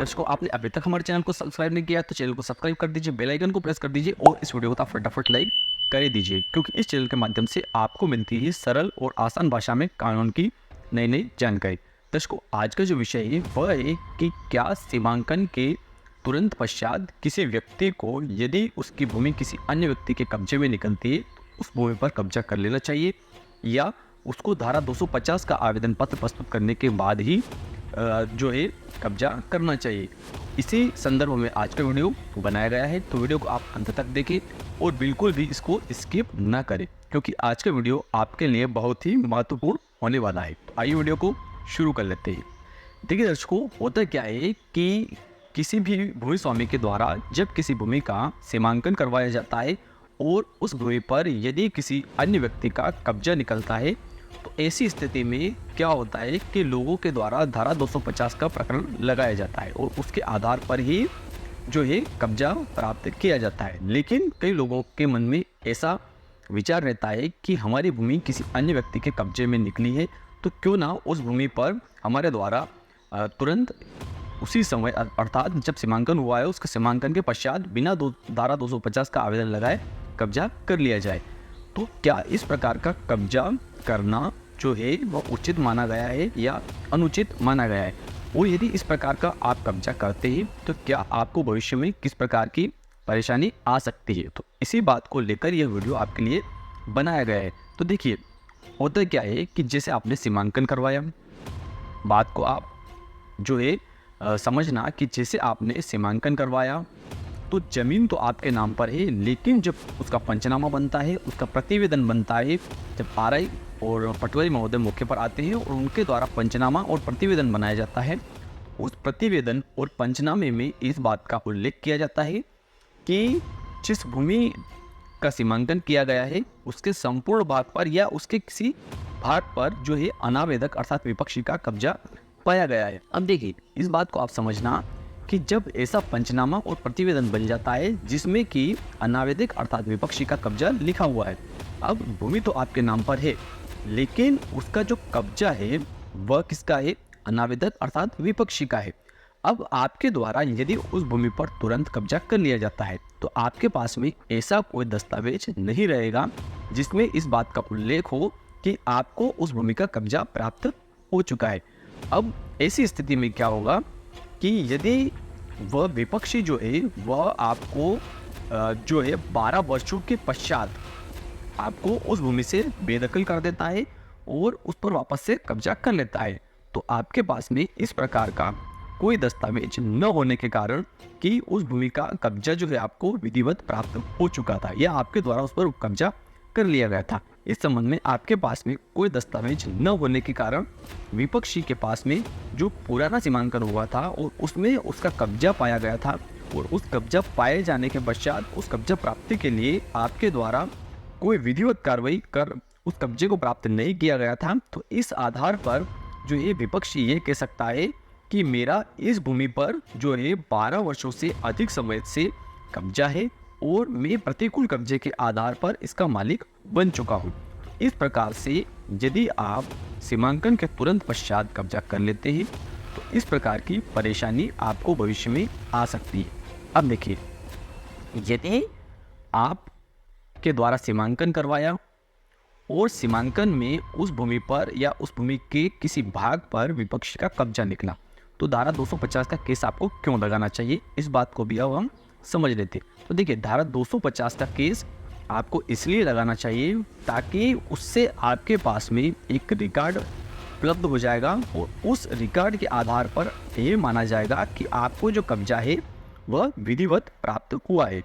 दर्शकों, आपने अभी तक हमारे चैनल को सब्सक्राइब नहीं किया तो चैनल को सब्सक्राइब कर दीजिए, बेल आइकन को प्रेस कर दीजिए और इस वीडियो को आप फटाफट लाइक कर दीजिए, क्योंकि इस चैनल के माध्यम से आपको मिलती है सरल और आसान भाषा में कानून की नई नई जानकारी। दर्शकों, आज का जो विषय है वह है कि क्या सीमांकन के तुरंत पश्चात किसी व्यक्ति को यदि उसकी भूमि किसी अन्य व्यक्ति के कब्जे में निकलती है तो उस भूमि पर कब्जा कर लेना चाहिए या उसको धारा 250 का आवेदन पत्र प्रस्तुत करने के बाद ही जो है कब्जा करना चाहिए। इसी संदर्भ में आज का वीडियो बनाया गया है, तो वीडियो को आप अंत तक देखें और बिल्कुल भी इसको स्किप ना करें, क्योंकि आज का वीडियो आपके लिए बहुत ही महत्वपूर्ण होने वाला है। तो आइए वीडियो को शुरू कर लेते हैं। देखिए दर्शकों, होता क्या है कि किसी भी भूमि स्वामी के द्वारा जब किसी भूमि का सीमांकन करवाया जाता है और उस भूमि पर यदि किसी अन्य व्यक्ति का कब्जा निकलता है तो ऐसी स्थिति में क्या होता है कि लोगों के द्वारा धारा 250 का प्रकरण लगाया जाता है और उसके आधार पर ही जो है कब्जा प्राप्त किया जाता है। लेकिन कई लोगों के मन में ऐसा विचार रहता है कि हमारी भूमि किसी अन्य व्यक्ति के कब्जे में निकली है तो क्यों ना उस भूमि पर हमारे द्वारा तुरंत उसी समय अर्थात जब सीमांकन हुआ है उसके सीमांकन के पश्चात बिना धारा 250 का आवेदन लगाए कब्जा कर लिया जाए। तो क्या इस प्रकार का कब्जा करना जो है वह उचित माना गया है या अनुचित माना गया है, और यदि इस प्रकार का आप कब्जा करते हैं तो क्या आपको भविष्य में किस प्रकार की परेशानी आ सकती है। तो इसी बात को लेकर यह वीडियो आपके लिए बनाया गया है। तो देखिए, होता क्या है कि जैसे आपने सीमांकन करवाया, बात को आप जो है समझना कि जैसे आपने सीमांकन करवाया तो जमीन तो आपके नाम पर है, लेकिन जब उसका पंचनामा बनता है, उसका प्रतिवेदन बनता है, जब आरआई और पटवारी महोदय मौके पर आते हैं और उनके द्वारा पंचनामा और प्रतिवेदन बनाया जाता है, उस प्रतिवेदन और पंचनामे में इस बात का उल्लेख किया जाता है कि जिस भूमि का सीमांकन किया गया है उसके संपूर्ण भाग पर या उसके किसी भाग पर जो है अनावेदक अर्थात विपक्षी का कब्जा पाया गया है। अब देखिए, इस बात को आप समझना कि जब ऐसा पंचनामा और प्रतिवेदन बन जाता है जिसमें कि अनावेदक अर्थात विपक्षी का कब्जा लिखा हुआ है, अब भूमि तो आपके नाम पर है लेकिन उसका जो कब्जा है वह किसका है, अनावेदक अर्थात विपक्षी का है। अब आपके द्वारा यदि उस भूमि पर तुरंत कब्जा कर लिया जाता है तो आपके पास में ऐसा कोई दस्तावेज नहीं रहेगा जिसमें इस बात का उल्लेख हो कि आपको उस भूमि का कब्जा प्राप्त हो चुका है। अब ऐसी स्थिति में क्या होगा कि यदि वह विपक्षी जो है वह आपको जो है 12 वर्षों के पश्चात आपको उस भूमि से बेदखल कर देता है और उस पर वापस से कब्जा कर लेता है, तो आपके पास में इस प्रकार का कोई दस्तावेज न होने के कारण कि उस भूमि का कब्जा जो है आपको विधिवत प्राप्त हो चुका था या आपके द्वारा उस पर कब्जा कर लिया गया था, इस संबंध में आपके पास में कोई दस्तावेज न होने के कारण विपक्षी के पास में जो पुराना सीमांकन हुआ था और उसमें उसका कब्जा पाया गया था और उस कब्जा पाए जाने के पश्चात उस कब्जा प्राप्ति के लिए आपके द्वारा कोई विधिवत कार्रवाई कर उस कब्जे को प्राप्त नहीं किया गया था, तो इस आधार पर जो ये विपक्षी ये कह सकता है कि मेरा इस भूमि पर जो है 12 वर्षों से अधिक समय से कब्जा है और मैं प्रतिकूल कब्जे के आधार पर इसका मालिक बन चुका हूँ। इस प्रकार से यदि आप सीमांकन के तुरंत पश्चात कब्जा कर लेते हैं तो इस प्रकार की परेशानी आपको भविष्य में आ सकती है। अब देखिए, यदि आप के द्वारा सीमांकन करवाया और सीमांकन में उस भूमि पर या उस भूमि के किसी भाग पर विपक्ष का कब्जा निकला तो धारा 250 का केस आपको क्यों लगाना चाहिए, इस बात को भी अब हम समझ लेते। तो देखिए, धारा 250 का केस आपको इसलिए लगाना चाहिए ताकि उससे आपके पास में एक रिकॉर्ड उपलब्ध हो जाएगा और उस रिकॉर्ड के आधार पर यह माना जाएगा कि आपको जो कब्जा है वह विधिवत प्राप्त हुआ है।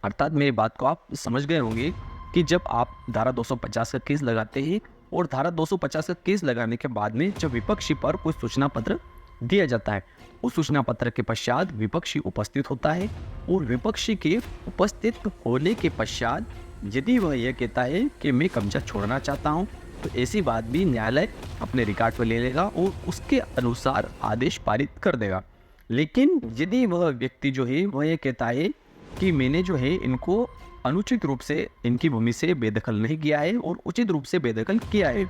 अर्थात मेरी बात को आप समझ गए होंगे कि जब आप धारा 250 का केस लगाते हैं और धारा 250 का केस लगाने के बाद में जब विपक्षी पर कोई सूचना पत्र दिया जाता है, उस सूचना पत्र के पश्चात विपक्षी उपस्थित होता है और विपक्षी के उपस्थित होने के पश्चात यदि वह यह कहता है कि मैं कब्जा छोड़ना चाहता हूं, तो ऐसी बात भी न्यायालय अपने रिकॉर्ड पर ले लेगा और उसके अनुसार आदेश पारित कर देगा। लेकिन यदि वह व्यक्ति जो है वह यह कहता है कि मैंने जो है इनको अनुचित रूप से इनकी भूमि से बेदखल नहीं किया है और उचित रूप से बेदखल किया है,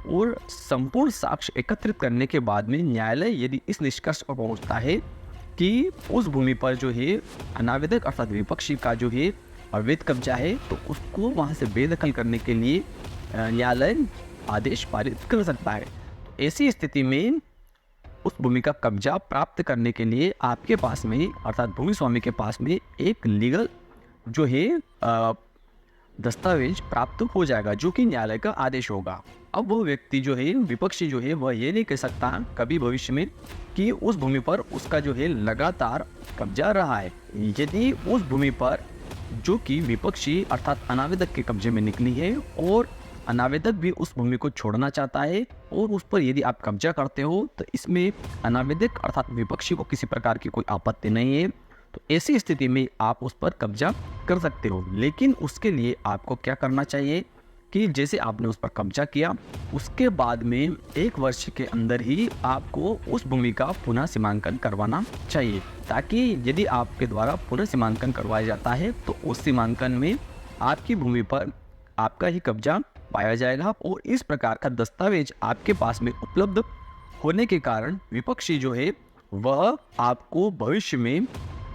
और संपूर्ण साक्ष्य एकत्रित करने के बाद में न्यायालय यदि इस निष्कर्ष पर पहुंचता है कि उस भूमि पर जो है अनावेदक अर्थात विपक्षी का जो है अवैध कब्जा है, तो उसको वहाँ से बेदखल करने के लिए न्यायालय आदेश पारित कर सकता है। तो ऐसी स्थिति में उस भूमि का कब्जा प्राप्त करने के लिए आपके पास में अर्थात भूमि स्वामी के पास में एक लीगल जो है दस्तावेज प्राप्त हो जाएगा, जो कि न्यायालय का आदेश होगा। अब वो व्यक्ति जो है विपक्षी जो है वह ये नहीं कह सकता कभी भविष्य में कि उस भूमि पर उसका जो है लगातार कब्जा रहा है। यदि उस भूमि पर जो कि विपक्षी अर्थात अनावेदक के कब्जे में निकली है और अनावेदक भी उस भूमि को छोड़ना चाहता है और उस पर यदि आप कब्जा करते हो, तो इसमें अनावेदक अर्थात विपक्षी को किसी प्रकार की कोई आपत्ति नहीं है, तो ऐसी स्थिति में आप उस पर कब्जा कर सकते हो। लेकिन उसके लिए आपको क्या करना चाहिए कि जैसे आपने उस पर कब्जा किया, उसके बाद में 1 वर्ष के अंदर ही आपको उस भूमि का पुनः सीमांकन करवाना चाहिए, ताकि यदि आपके द्वारा पुनः सीमांकन करवाया जाता है तो उस सीमांकन में आपकी भूमि पर आपका ही कब्जा पाया जाएगा। और इस प्रकार का दस्तावेज आपके पास में उपलब्ध होने के कारण विपक्षी जो है वह आपको भविष्य में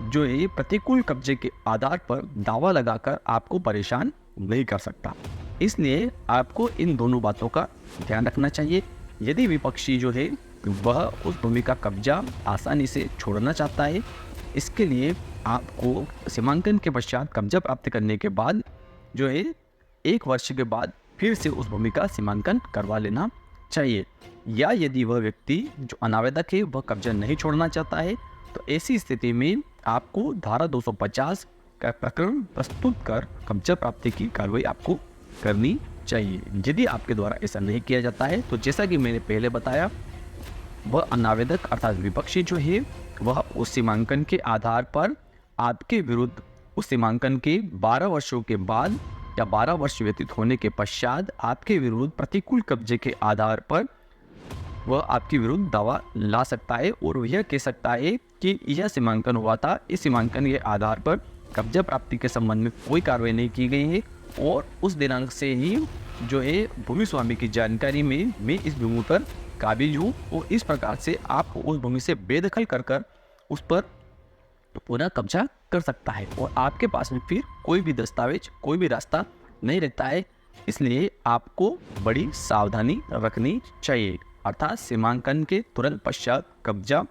जो है प्रतिकूल कब्जे के आधार पर दावा लगाकर आपको परेशान नहीं कर सकता। इसलिए आपको इन दोनों बातों का ध्यान रखना चाहिए। यदि विपक्षी जो है वह उस भूमि का कब्जा आसानी से छोड़ना चाहता है, इसके लिए आपको सीमांकन के पश्चात कब्जा प्राप्त करने के बाद जो है 1 वर्ष के बाद फिर से उस भूमि का सीमांकन करवा लेना चाहिए। या यदि वह व्यक्ति जो अनावेदक है वह कब्जा नहीं छोड़ना चाहता है, तो ऐसी स्थिति में आपको धारा 250 का प्रकरण प्रस्तुत कर कब्जा प्राप्ति की कार्रवाई आपको करनी चाहिए। यदि आपके द्वारा ऐसा नहीं किया जाता है, तो जैसा कि मैंने पहले बताया, वह अनावेदक अर्थात विपक्षी जो है वह उस सीमांकन के आधार पर आपके विरुद्ध उस सीमांकन के 12 वर्षों के बाद या 12 वर्ष व्यतीत होने के पश्चात आपके विरुद्ध प्रतिकूल कब्जे के आधार पर वह आपके विरुद्ध दावा ला सकता है और यह कह सकता है कि यह सीमांकन हुआ था, इस सीमांकन के आधार पर कब्जा प्राप्ति के संबंध में कोई कार्रवाई नहीं की गई है और उस दिनांक से ही जो है भूमि स्वामी की जानकारी में मैं इस भूमि पर काबिज हूँ और इस प्रकार से आप उस भूमि से बेदखल कर उस पर पुनः कब्जा कर सकता है और आपके पास में फिर कोई भी दस्तावेज, कोई भी रास्ता नहीं रहता है। इसलिए आपको बड़ी सावधानी रखनी चाहिए, अर्थात सीमांकन के तुरंत पश्चात कब्जा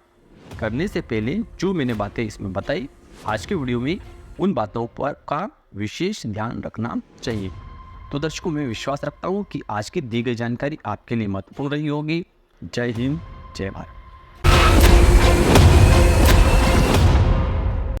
करने से पहले जो मैंने बातें इसमें बताई आज के वीडियो में, उन बातों पर का विशेष ध्यान रखना चाहिए। तो दर्शकों, मैं विश्वास रखता हूँ कि आज की दी गई जानकारी आपके लिए महत्वपूर्ण रही होगी। जय हिंद, जय भारत।